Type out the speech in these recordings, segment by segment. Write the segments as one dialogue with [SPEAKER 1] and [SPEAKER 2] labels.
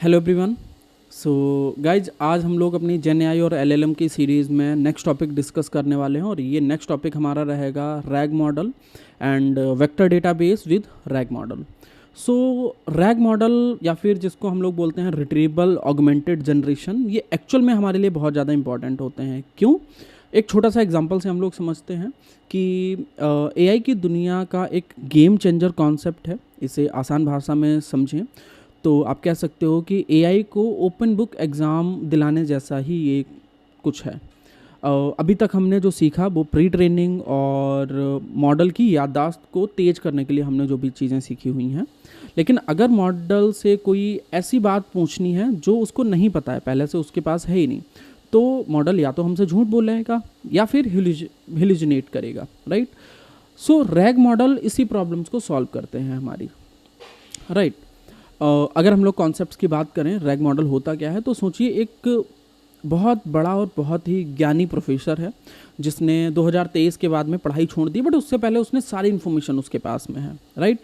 [SPEAKER 1] Hello everyone. So guys, आज हम लोग अपनी जेन एआई और एलएलएम की सीरीज़ में नेक्स्ट टॉपिक डिस्कस करने वाले हैं और ये नेक्स्ट टॉपिक हमारा रहेगा rag model and vector database with rag model. So rag model या फिर जिसको हम लोग बोलते हैं रिट्रीवल ऑगमेंटेड जनरेशन, ये एक्चुअल में हमारे लिए बहुत ज़्यादा इंपॉर्टेंट होते हैं। क्यों? एक छोटा सा एग्जांपल से हम लोग समझते हैं कि एआई की दुनिया का एक गेम चेंजर कॉन्सेप्ट है। इसे आसान भाषा में समझें तो आप कह सकते हो कि एआई को ओपन बुक एग्ज़ाम दिलाने जैसा ही ये कुछ है। अभी तक हमने जो सीखा वो प्री ट्रेनिंग और मॉडल की याददाश्त को तेज़ करने के लिए हमने जो भी चीज़ें सीखी हुई हैं। लेकिन अगर मॉडल से कोई ऐसी बात पूछनी है जो उसको नहीं पता है, पहले से उसके पास है ही नहीं, तो मॉडल या तो हमसे झूठ बोलेगा या फिर हिलुजिनेट करेगा, राइट। सो रैग मॉडल इसी प्रॉब्लम्स को सॉल्व करते हैं हमारी, राइट। अगर हम लोग कॉन्सेप्ट्स की बात करें, रैग मॉडल होता क्या है, तो सोचिए एक बहुत बड़ा और बहुत ही ज्ञानी प्रोफेसर है जिसने 2023 के बाद में पढ़ाई छोड़ दी, बट उससे पहले उसने सारी इन्फॉर्मेशन उसके पास में है, राइट।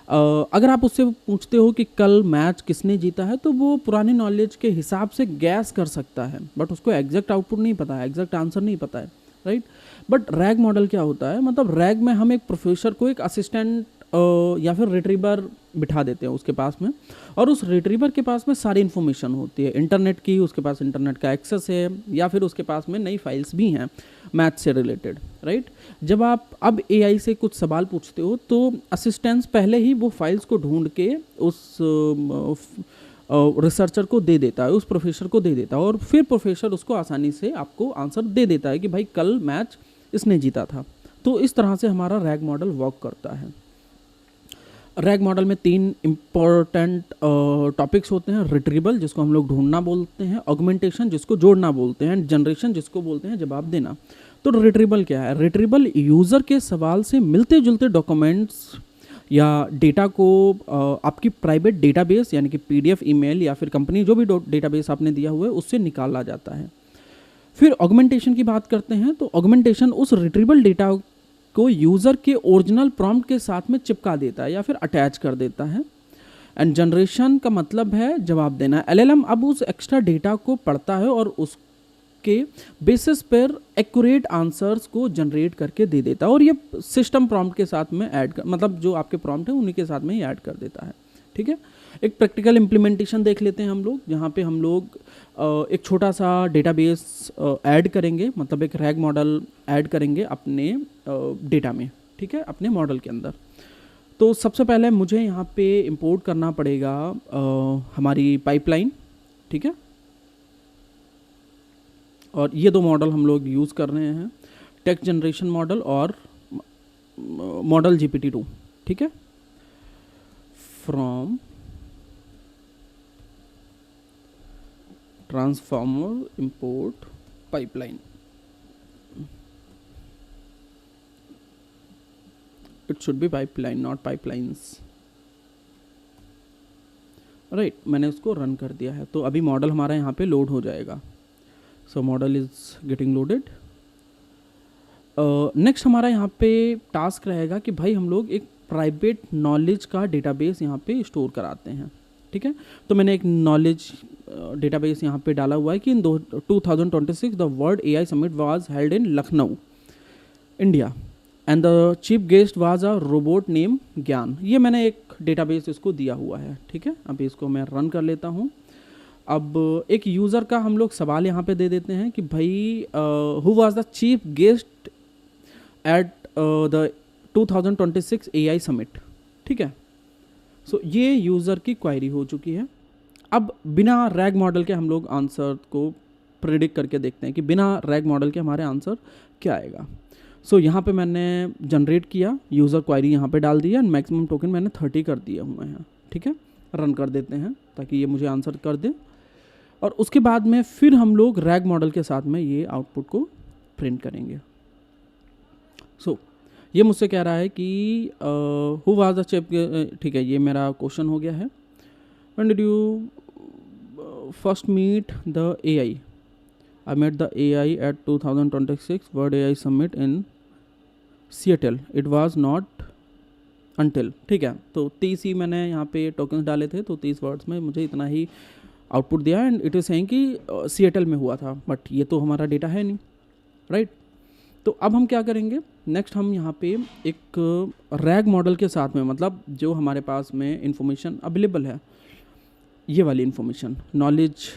[SPEAKER 1] अगर आप उससे पूछते हो कि कल मैच किसने जीता है, तो वो पुरानी नॉलेज के हिसाब से गैस कर सकता है, बट उसको एग्जैक्ट आउटपुट नहीं पता है, एग्जैक्ट आंसर नहीं पता है, राइट। बट रैग मॉडल क्या होता है, मतलब रैग में हम एक प्रोफेसर को एक असिस्टेंट या फिर रिट्रीवर बिठा देते हैं उसके पास में, और उस रिट्रीवर के पास में सारी इन्फॉर्मेशन होती है इंटरनेट की, उसके पास इंटरनेट का एक्सेस है, या फिर उसके पास में नई फाइल्स भी हैं मैथ से रिलेटेड, राइट। जब आप अब एआई से कुछ सवाल पूछते हो तो असिस्टेंस पहले ही वो फाइल्स को ढूंढ के उस रिसर्चर को दे देता है, उस प्रोफेसर को दे देता है, और फिर प्रोफेसर उसको आसानी से आपको आंसर दे देता है कि भाई कल मैच इसने जीता था। तो इस तरह से हमारा रैग मॉडल वर्क करता है। रैग मॉडल में 3 इम्पॉर्टेंट टॉपिक्स होते हैं। रिट्रीवल, जिसको हम लोग ढूंढना बोलते हैं, ऑगमेंटेशन, जिसको जोड़ना बोलते हैं, एंड जनरेशन, जिसको बोलते हैं जवाब देना। तो रिट्रीवल क्या है? रिट्रीवल यूज़र के सवाल से मिलते जुलते डॉक्यूमेंट्स या डेटा को आपकी प्राइवेट डेटाबेस यानी कि पीडीएफ, ईमेल या फिर कंपनी जो भी डेटाबेस आपने दिया हुआ है उससे निकाला जाता है। फिर ऑगमेंटेशन की बात करते हैं, तो ऑगमेंटेशन उस रिट्रीवल डेटा को यूज़र के ओरिजिनल प्रॉम्प्ट के साथ में चिपका देता है या फिर अटैच कर देता है। एंड जनरेशन का मतलब है जवाब देना। एलएलएम अब उस एक्स्ट्रा डेटा को पढ़ता है और उसके बेसिस पर एक्यूरेट आंसर्स को जनरेट करके दे देता है, और ये सिस्टम प्रॉम्प्ट के साथ में ऐड कर, मतलब जो आपके प्रॉम्प्ट है उन्हीं के साथ में ही ऐड कर देता है, ठीक है। एक प्रैक्टिकल इम्प्लीमेंटेशन देख लेते हैं हम लोग, जहाँ पे हम लोग एक छोटा सा डेटाबेस ऐड करेंगे, मतलब एक रैग मॉडल ऐड करेंगे अपने डेटा में, ठीक है, अपने मॉडल के अंदर। तो सबसे पहले मुझे यहाँ पे इंपोर्ट करना पड़ेगा हमारी पाइपलाइन, ठीक है। और ये 2 मॉडल हम लोग यूज़ कर रहे हैं, टेक्स्ट जनरेशन मॉडल और मॉडल GPT-2, ठीक है। From transformer import pipeline, it should be pipeline not pipelines, right. मैंने उसको रन कर दिया है, तो अभी मॉडल हमारा यहाँ पे लोड हो जाएगा। So model is getting loaded. Next हमारा यहाँ पे टास्क रहेगा कि भाई हम लोग एक प्राइवेट नॉलेज का डेटाबेस यहाँ पे स्टोर कराते हैं, ठीक है। तो मैंने एक नॉलेज डेटाबेस यहाँ पे डाला हुआ है कि इन 2026 the world AI summit was held in Lucknow, India, and the chief guest was a robot name ज्ञान। ये मैंने एक डेटाबेस इसको दिया हुआ है, ठीक है। अभी इसको मैं रन कर लेता हूँ। अब एक यूज़र का हम लोग सवाल यहाँ पे दे देते हैं कि भाई who was the chief guest at the 2026 AI summit, ठीक है। सो ये यूज़र की क्वायरी हो चुकी है। अब बिना रैग मॉडल के हम लोग आंसर को प्रिडिक्ट करके देखते हैं कि बिना रैग मॉडल के हमारे आंसर क्या आएगा। सो यहाँ पे मैंने जनरेट किया, यूज़र क्वायरी यहाँ पे डाल दिया, मैक्सिमम टोकन मैंने 30 कर दिए हुए हैं, ठीक है। रन कर देते हैं ताकि ये मुझे आंसर कर दे, और उसके बाद में फिर हम लोग रैग मॉडल के साथ में ये आउटपुट को प्रिंट करेंगे। सो ये मुझसे कह रहा है कि हु वाज द चीफ, ठीक है, ये मेरा क्वेश्चन हो गया है। When did you first meet the AI? I met the AI at 2026 world AI summit in Seattle, it was not until, ठीक है। तो 30 ही मैंने यहाँ पे टोकन्स डाले थे, तो 30 वर्ड्स में मुझे इतना ही आउटपुट दिया एंड इट इज़ सेइंग कि सिएटल में हुआ था, बट ये तो हमारा डेटा है नहीं, राइट। तो अब हम क्या करेंगे, नेक्स्ट हम यहाँ पे एक रैग मॉडल के साथ में, मतलब जो हमारे पास में इंफॉर्मेशन अवेलेबल है, ये वाली इंफॉर्मेशन नॉलेज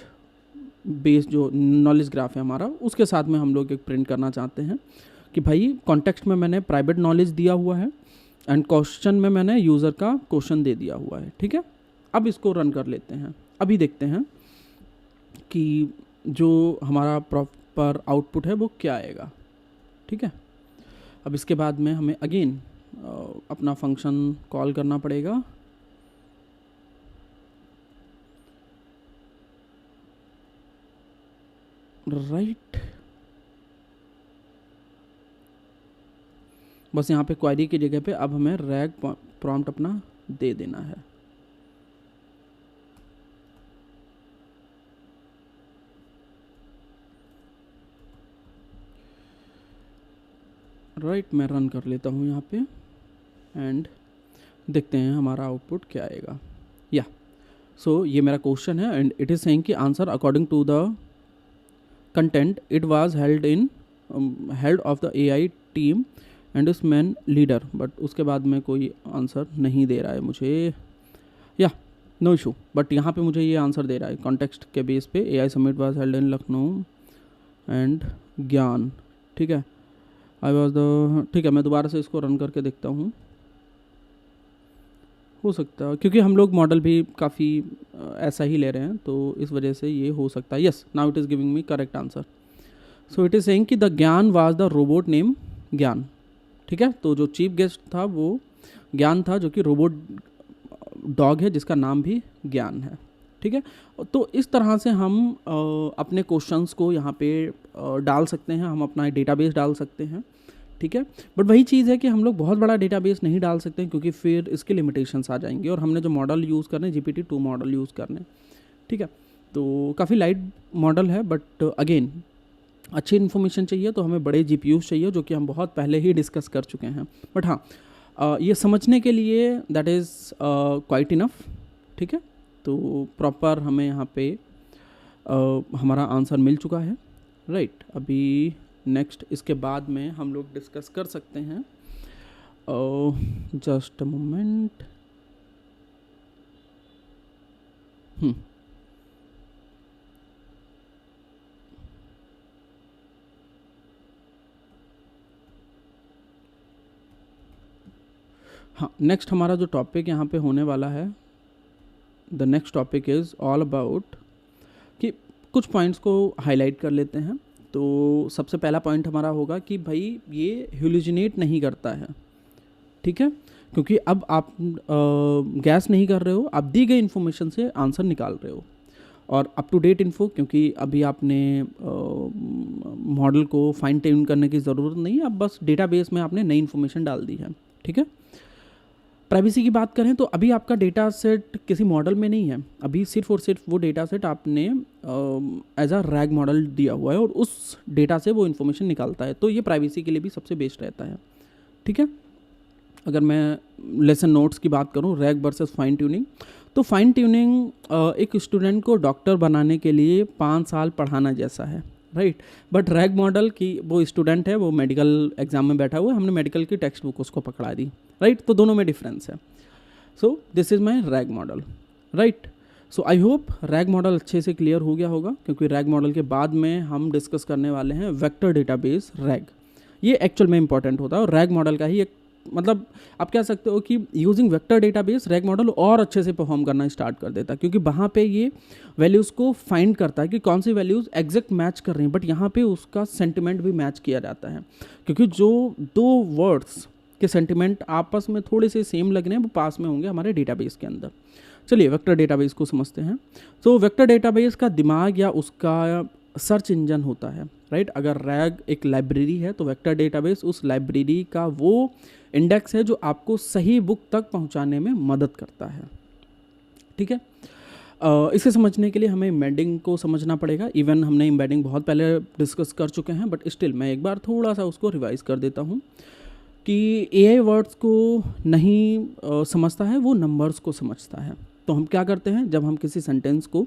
[SPEAKER 1] बेस जो नॉलेज ग्राफ है हमारा, उसके साथ में हम लोग एक प्रिंट करना चाहते हैं कि भाई कॉन्टेक्स्ट में मैंने प्राइवेट नॉलेज दिया हुआ है एंड क्वेश्चन में मैंने यूज़र का क्वेश्चन दे दिया हुआ है, ठीक है। अब इसको रन कर लेते हैं, अभी देखते हैं कि जो हमारा प्रॉपर आउटपुट है वो क्या आएगा, ठीक है। अब इसके बाद में हमें अगेन अपना फंक्शन कॉल करना पड़ेगा, राइट। बस यहाँ पे क्वेरी की जगह पे अब हमें रैग प्रॉम्प्ट अपना दे देना है, राइट। मैं रन कर लेता हूँ यहाँ पे एंड देखते हैं हमारा आउटपुट क्या आएगा। या सो ये मेरा क्वेश्चन है एंड इट इज़ सेइंग कि answer according to the content it was held in head of the AI team and is man leader, but उसके बाद में कोई आंसर नहीं दे रहा है मुझे। या नो इशू, बट यहाँ पे मुझे ये आंसर दे रहा है कॉन्टेक्स्ट के बेस पे, AI summit was held in Lucknow and ज्ञान, ठीक है। आई वॉज द, ठीक है, मैं दोबारा से इसको रन करके देखता हूँ, हो सकता है क्योंकि हम लोग मॉडल भी काफ़ी ऐसा ही ले रहे हैं तो इस वजह से ये हो सकता है। Yes, now it is giving me correct answer. So it is saying कि द ज्ञान वाज द रोबोट नेम ज्ञान, ठीक है। तो जो चीफ गेस्ट था वो ज्ञान था, जो कि रोबोट डॉग है जिसका नाम भी ज्ञान है, ठीक है। तो इस तरह से हम अपने क्वेश्चंस को यहाँ पे डाल सकते हैं, हम अपना डेटाबेस डाल सकते हैं, ठीक है। बट वही चीज़ है कि हम लोग बहुत बड़ा डेटाबेस नहीं डाल सकते हैं क्योंकि फिर इसके लिमिटेशंस आ जाएंगे, और हमने जो मॉडल यूज़ करने GPT-2 मॉडल यूज़ करने, ठीक है। तो काफ़ी लाइट मॉडल है, बट अगेन अच्छी इन्फॉर्मेशन चाहिए तो हमें बड़े GPUs चाहिए, जो कि हम बहुत पहले ही डिस्कस कर चुके हैं। बट हाँ, ये समझने के लिए दैट इज़ क्वाइट इनफ, ठीक है। तो प्रॉपर हमें यहाँ पे हमारा आंसर मिल चुका है, राइट। अभी नेक्स्ट इसके बाद में हम लोग डिस्कस कर सकते हैं, जस्ट अ मोमेंट। हाँ, नेक्स्ट हमारा जो टॉपिक यहाँ पे होने वाला है, the next topic is all about कि कुछ पॉइंट्स को हाईलाइट कर लेते हैं। तो सबसे पहला पॉइंट हमारा होगा कि भाई ये हेलुसिनेट नहीं करता है, ठीक है, क्योंकि अब आप गैस नहीं कर रहे हो, आप दी गई इन्फॉर्मेशन से आंसर निकाल रहे हो, और अप टू डेट इन्फो, क्योंकि अभी आपने मॉडल को फाइन ट्यून करने की ज़रूरत नहीं है, अब बस डेटाबेस में आपने नई इन्फॉर्मेशन डाल दी है, ठीक है। प्राइवेसी की बात करें तो अभी आपका डेटा सेट किसी मॉडल में नहीं है, अभी सिर्फ और सिर्फ वो डेटा सेट आपने एज अ रैग मॉडल दिया हुआ है और उस डेटा से वो इन्फॉर्मेशन निकालता है, तो ये प्राइवेसी के लिए भी सबसे बेस्ट रहता है, ठीक है। अगर मैं लेसन नोट्स की बात करूं, रैग वर्सेस फाइन ट्यूनिंग, तो फाइन ट्यूनिंग एक स्टूडेंट को डॉक्टर बनाने के लिए 5 साल पढ़ाना जैसा है, राइट। बट रैग मॉडल की वो स्टूडेंट है, वो मेडिकल एग्जाम में बैठा हुआ है, हमने मेडिकल की टेक्स्ट बुक उसको पकड़ा दी, राइट। तो दोनों में डिफरेंस है। So this is my rag model, right. So I hope rag model अच्छे से क्लियर हो गया होगा, क्योंकि रैग मॉडल के बाद में हम डिस्कस करने वाले हैं वेक्टर डेटाबेस रैग। ये एक्चुअल में इंपॉर्टेंट होता है और रैग मॉडल का ही एक, मतलब आप कह सकते हो कि using vector database rag model और अच्छे से परफॉर्म करना स्टार्ट कर देता है, क्योंकि वहाँ पे ये वैल्यूज़ को फाइंड करता है कि कौन सी वैल्यूज़ एग्जैक्ट मैच कर रही हैं, बट यहाँ पे उसका सेंटिमेंट भी मैच किया जाता है, क्योंकि जो दो वर्ड्स के सेंटिमेंट आपस में थोड़े से सेम लग रहे हैं वो पास में होंगे हमारे डेटाबेस के अंदर। चलिए वेक्टर डेटाबेस को समझते हैं। तो वेक्टर डेटाबेस का दिमाग या उसका सर्च इंजन होता है, राइट। अगर रैग एक लाइब्रेरी है तो वेक्टर डेटाबेस उस लाइब्रेरी का वो इंडेक्स है जो आपको सही बुक तक पहुंचाने में मदद करता है, ठीक है। इसे समझने के लिए हमें एम्बेडिंग को समझना पड़ेगा। इवन हमने एम्बेडिंग बहुत पहले डिस्कस कर चुके हैं, बट स्टिल मैं एक बार थोड़ा सा उसको रिवाइज कर देता हूँ कि एआई वर्ड्स को नहीं समझता है, वो नंबर्स को समझता है, तो हम क्या करते हैं, जब हम किसी सेंटेंस को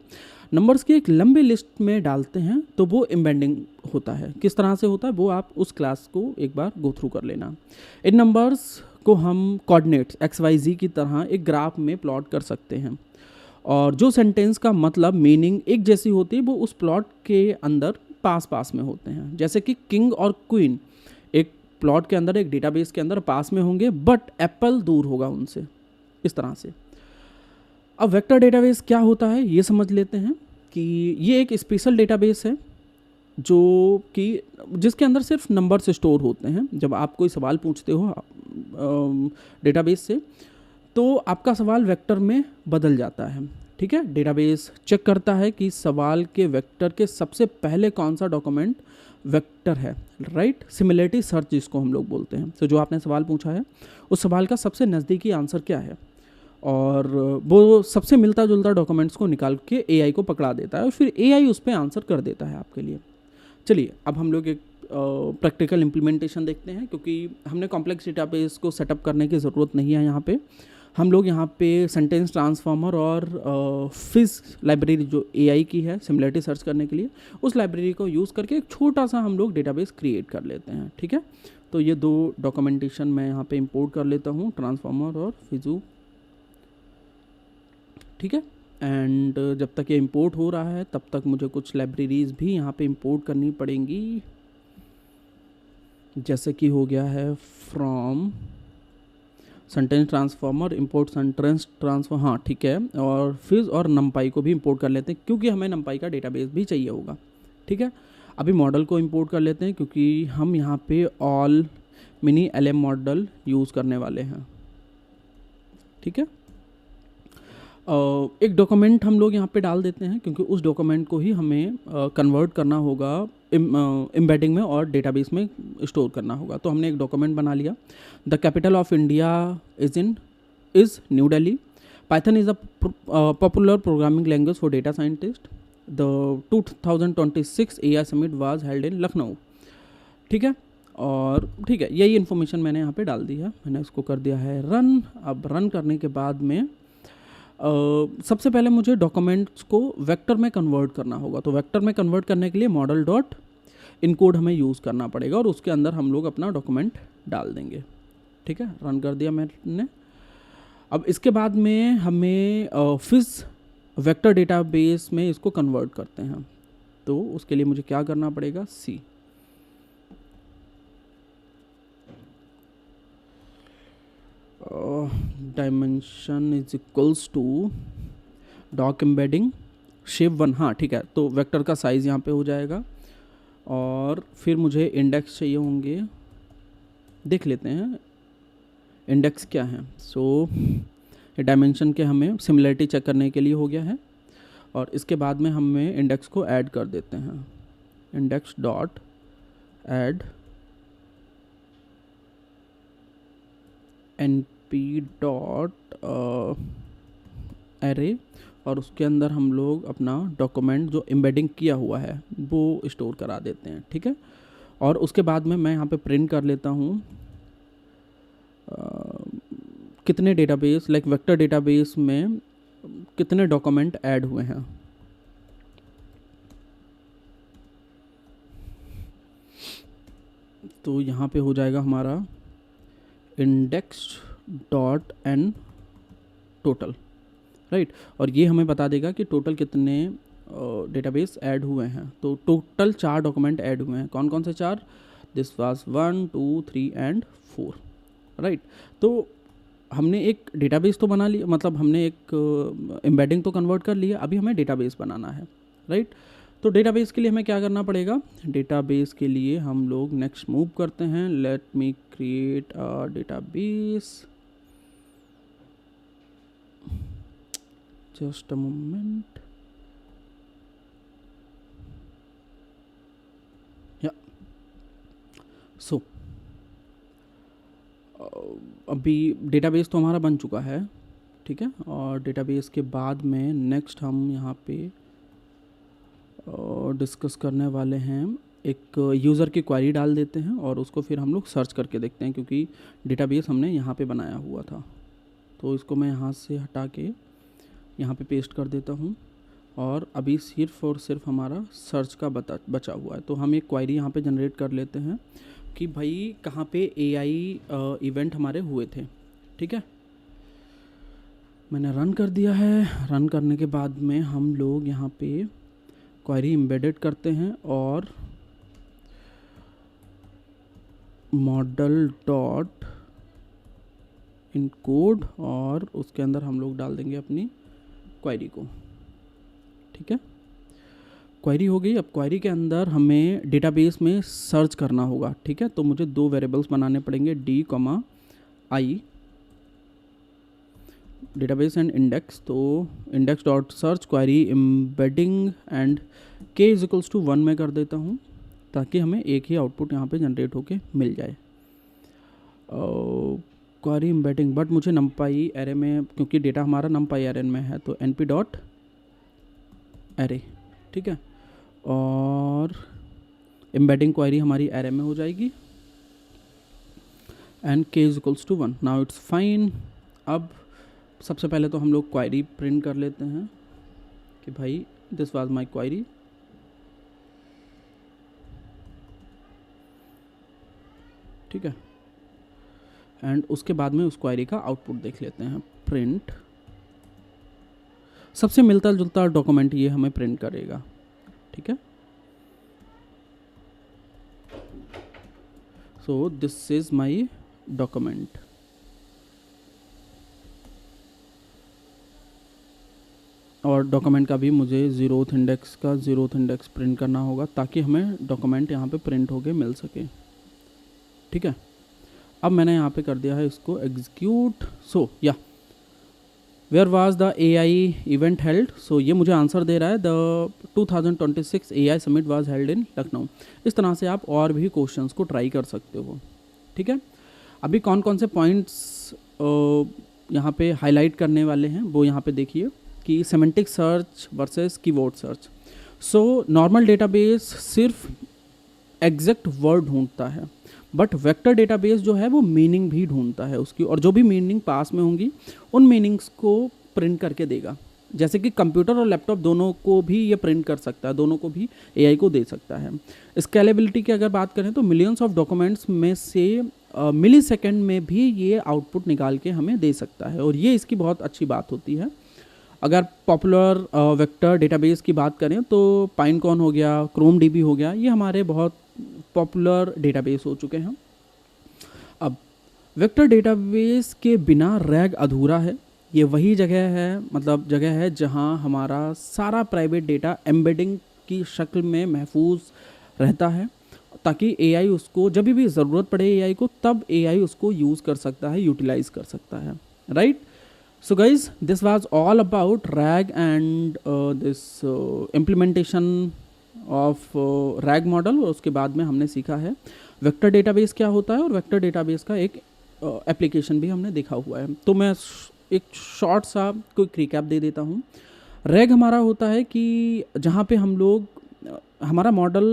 [SPEAKER 1] नंबर्स की एक लंबी लिस्ट में डालते हैं तो वो एम्बेडिंग होता है। किस तरह से होता है वो आप उस क्लास को एक बार गो थ्रू कर लेना। इन नंबर्स को हम कोऑर्डिनेट्स XYZ की तरह एक ग्राफ में प्लॉट कर सकते हैं, और जो सेंटेंस का मतलब मीनिंग एक जैसी होती है वो उस प्लॉट के अंदर पास पास में होते हैं। जैसे कि किंग और क्वीन एक प्लॉट के अंदर, एक डेटाबेस के अंदर पास में होंगे, बट एप्पल दूर होगा उनसे, इस तरह से। अब वेक्टर डेटाबेस क्या होता है ये समझ लेते हैं कि ये एक स्पेशल डेटाबेस है जो कि जिसके अंदर सिर्फ नंबर्स स्टोर होते हैं। जब आप कोई सवाल पूछते हो डेटाबेस से तो आपका सवाल वेक्टर में बदल जाता है, ठीक है। डेटाबेस चेक करता है कि सवाल के वेक्टर के सबसे पहले कौन सा डॉक्यूमेंट वेक्टर है, राइट। सिमिलरिटी सर्च जिसको हम लोग बोलते हैं। तो जो आपने सवाल पूछा है उस सवाल का सबसे नज़दीकी आंसर क्या है, और वो सबसे मिलता जुलता डॉक्यूमेंट्स को निकाल के AI को पकड़ा देता है और फिर AI उस पर आंसर कर देता है आपके लिए। चलिए अब हम लोग एक प्रैक्टिकल इम्प्लीमेंटेशन देखते हैं, क्योंकि हमने कॉम्प्लेक्स डेटाबेस को सेटअप करने की ज़रूरत नहीं है। यहाँ पे हम लोग यहाँ पे सेंटेंस ट्रांसफॉर्मर और फिज लाइब्रेरी जो AI की है सिमिलरिटी सर्च करने के लिए, उस लाइब्रेरी को यूज़ करके एक छोटा सा हम लोग डेटाबेस क्रिएट कर लेते हैं, ठीक है। तो ये दो डॉक्यूमेंटेशन मैं यहाँ पे इंपोर्ट कर लेता हूँ, ट्रांसफॉर्मर और फिजू, ठीक है। एंड जब तक ये इंपोर्ट हो रहा है तब तक मुझे कुछ लाइब्रेरीज़ भी यहाँ पे इंपोर्ट करनी पड़ेंगी, जैसे कि हो गया है from sentence transformer import sentence transform, हाँ ठीक है। और फिज और नमपाई को भी इंपोर्ट कर लेते हैं क्योंकि हमें नमपाई का डेटाबेस भी चाहिए होगा, ठीक है। अभी मॉडल को इंपोर्ट कर लेते हैं क्योंकि हम यहाँ पे all mini LM model use करने वाले हैं, ठीक है। एक डॉक्यूमेंट हम लोग यहाँ पे डाल देते हैं क्योंकि उस डॉक्यूमेंट को ही हमें कन्वर्ट करना होगा एम्बेडिंग में और डेटाबेस में स्टोर करना होगा। तो हमने एक डॉक्यूमेंट बना लिया। The capital of India is new Delhi. Python is a popular programming language for data scientist. The 2026 AI summit was held in Lucknow, ठीक है। और ठीक है, यही इन्फॉर्मेशन मैंने यहाँ पे डाल दी है। मैंने इसको कर दिया है रन। अब रन करने के बाद में सबसे पहले मुझे डॉक्यूमेंट्स को वेक्टर में कन्वर्ट करना होगा। तो वेक्टर में कन्वर्ट करने के लिए मॉडल डॉट इनकोड हमें यूज़ करना पड़ेगा और उसके अंदर हम लोग अपना डॉक्यूमेंट डाल देंगे, ठीक है। रन कर दिया मैंने। अब इसके बाद में हमें फिज वेक्टर डेटाबेस में इसको कन्वर्ट करते हैं। तो उसके लिए मुझे क्या करना पड़ेगा, C dimension is equals to doc embedding shape 1, हाँ ठीक है। तो वेक्टर का साइज़ यहाँ पे हो जाएगा और फिर मुझे इंडेक्स चाहिए होंगे, देख लेते हैं इंडेक्स क्या है। सो डायमेंशन के हमें सिमिलरिटी चेक करने के लिए हो गया है और इसके बाद में हमें इंडेक्स को ऐड कर देते हैं। Index dot add np dot array और उसके अंदर हम लोग अपना डॉक्यूमेंट जो एम्बेडिंग किया हुआ है वो स्टोर करा देते हैं, ठीक है। और उसके बाद में मैं यहाँ पे प्रिंट कर लेता हूँ कितने डेटाबेस लाइक वेक्टर डेटाबेस में कितने डॉक्यूमेंट ऐड हुए हैं। तो यहाँ पे हो जाएगा हमारा index dot n total, right. और ये हमें बता देगा कि टोटल कितने डेटाबेस ऐड हुए हैं। तो टोटल 4 डॉक्यूमेंट ऐड हुए हैं। कौन कौन से 4? This was 1 2 3 and 4, right. तो हमने एक डेटाबेस तो बना लिया, मतलब हमने एक एम्बेडिंग तो कन्वर्ट कर लिया। अभी हमें डेटाबेस बनाना है, राइट। तो डेटाबेस के लिए हमें क्या करना पड़ेगा, डेटाबेस के लिए हम लोग नेक्स्ट मूव करते हैं। Let me create a database, just a moment. या सो अभी डेटाबेस तो हमारा बन चुका है, ठीक है। और डेटाबेस के बाद में नेक्स्ट हम यहाँ पे डिस्कस करने वाले हैं, एक यूज़र की क्वेरी डाल देते हैं और उसको फिर हम लोग सर्च करके देखते हैं, क्योंकि डेटाबेस हमने यहाँ पे बनाया हुआ था। तो इसको मैं यहाँ से हटा के यहाँ पे पेस्ट कर देता हूँ और अभी सिर्फ और सिर्फ हमारा सर्च का बचा हुआ है। तो हम एक क्वेरी यहाँ पे जनरेट कर लेते हैं कि भाई कहाँ पे AI इवेंट हमारे हुए थे। ठीक है, मैंने रन कर दिया है। रन करने के बाद में हम लोग यहाँ पे क्वेरी एम्बेडेड करते हैं और मॉडल डॉट इनकोड और उसके अंदर हम लोग डाल देंगे अपनी क्वेरी को। ठीक है, क्वेरी हो गई। अब क्वेरी के अंदर हमें डेटाबेस में सर्च करना होगा। ठीक है, तो मुझे 2 वेरिएबल्स बनाने पड़ेंगे, d, i, database and index. तो index dot search query embedding and k = 1 में कर देता हूँ ताकि हमें एक ही आउटपुट यहाँ पे जनरेट होके मिल जाए। क्वेरी एम्बेडिंग, बट मुझे numpy एरे में, क्योंकि डेटा हमारा numpy एरे में है, तो np डॉट एरे। ठीक है, और एम्बेडिंग क्वेरी हमारी एरे में हो जाएगी and k = 1। Now it's fine. अब सबसे पहले तो हम लोग क्वेरी प्रिंट कर लेते हैं कि भाई दिस वाज माय क्वेरी। ठीक है, एंड उसके बाद में उस क्वेरी का आउटपुट देख लेते हैं। प्रिंट, सबसे मिलता जुलता डॉक्यूमेंट ये हमें प्रिंट करेगा। ठीक है, so this is my document. और डॉक्यूमेंट का भी मुझे 0th इंडेक्स का 0th इंडेक्स प्रिंट करना होगा ताकि हमें डॉक्यूमेंट यहाँ पे प्रिंट होके मिल सके। ठीक है, अब मैंने यहाँ पे कर दिया है इसको एग्जीक्यूट। सो या where was the AI event held. So ये मुझे आंसर दे रहा है, the 2026 AI summit was held in Lucknow. इस तरह से आप और भी क्वेश्चंस को ट्राई कर सकते हो। ठीक है, अभी कौन कौन से पॉइंट्स यहाँ पे हाईलाइट करने वाले हैं वो यहाँ पे देखिए कि semantic search versus keyword search. So normal database सिर्फ एग्जैक्ट वर्ड ढूंढता है, बट वेक्टर डेटाबेस जो है वो मीनिंग भी ढूंढता है उसकी, और जो भी मीनिंग पास में होंगी उन मीनिंग्स को प्रिंट करके देगा। जैसे कि कंप्यूटर और लैपटॉप दोनों को भी ये प्रिंट कर सकता है, दोनों को भी AI को दे सकता है। स्केलेबिलिटी की अगर बात करें तो मिलियंस ऑफ डॉक्यूमेंट्स में से मिली सेकेंड में भी ये आउटपुट निकाल के हमें दे सकता है, और ये इसकी बहुत अच्छी बात होती है। अगर पॉपुलर वेक्टर डेटाबेस की बात करें तो पाइनकॉन हो गया, क्रोमडीबी हो गया, ये हमारे बहुत पॉपुलर डेटाबेस हो चुके हैं। अब वेक्टर डेटाबेस के बिना रैग अधूरा है। ये वही जगह है, मतलब जगह है जहां हमारा सारा प्राइवेट डेटा एम्बेडिंग की शक्ल में महफूज रहता है, ताकि AI उसको जब भी ज़रूरत पड़े AI को, तब AI उसको यूज़ कर सकता है, यूटिलाइज कर सकता है। Right, so guys, this was all about RAG and this implementation of RAG model। और उसके बाद में हमने सीखा है वेक्टर डेटाबेस क्या होता है, और वेक्टर डेटाबेस का एक एप्लीकेशन भी हमने देखा हुआ है। तो मैं एक शॉर्ट सा क्विक रिकैप दे देता हूँ। RAG हमारा होता है कि जहाँ पे हम लोग हमारा मॉडल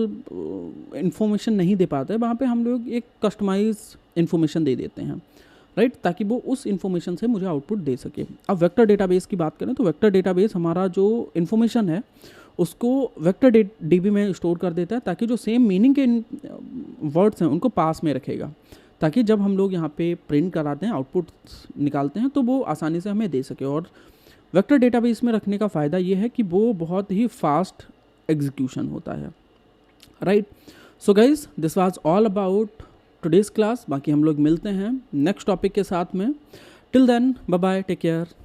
[SPEAKER 1] इन्फॉर्मेशन नहीं दे पाते, वहाँ पे हम लोग एक कस्टमाइज इन्फॉर्मेशन दे देते हैं, राइट, ताकि वो उस इन्फॉर्मेशन से मुझे आउटपुट दे सके। अब वेक्टर डेटाबेस की बात करें तो वेक्टर डेटाबेस हमारा जो इन्फॉर्मेशन है उसको वेक्टर DB में स्टोर कर देता है, ताकि जो सेम मीनिंग के वर्ड्स हैं उनको पास में रखेगा, ताकि जब हम लोग यहाँ पे प्रिंट कराते हैं, आउटपुट निकालते हैं, तो वो आसानी से हमें दे सके। और वेक्टर डेटाबेस में रखने का फ़ायदा ये है कि वो बहुत ही फास्ट एग्जीक्यूशन होता है। Right, so guys, this was all about today's class. बाकी हम लोग मिलते हैं नेक्स्ट टॉपिक के साथ में। Till then, bye bye, take care.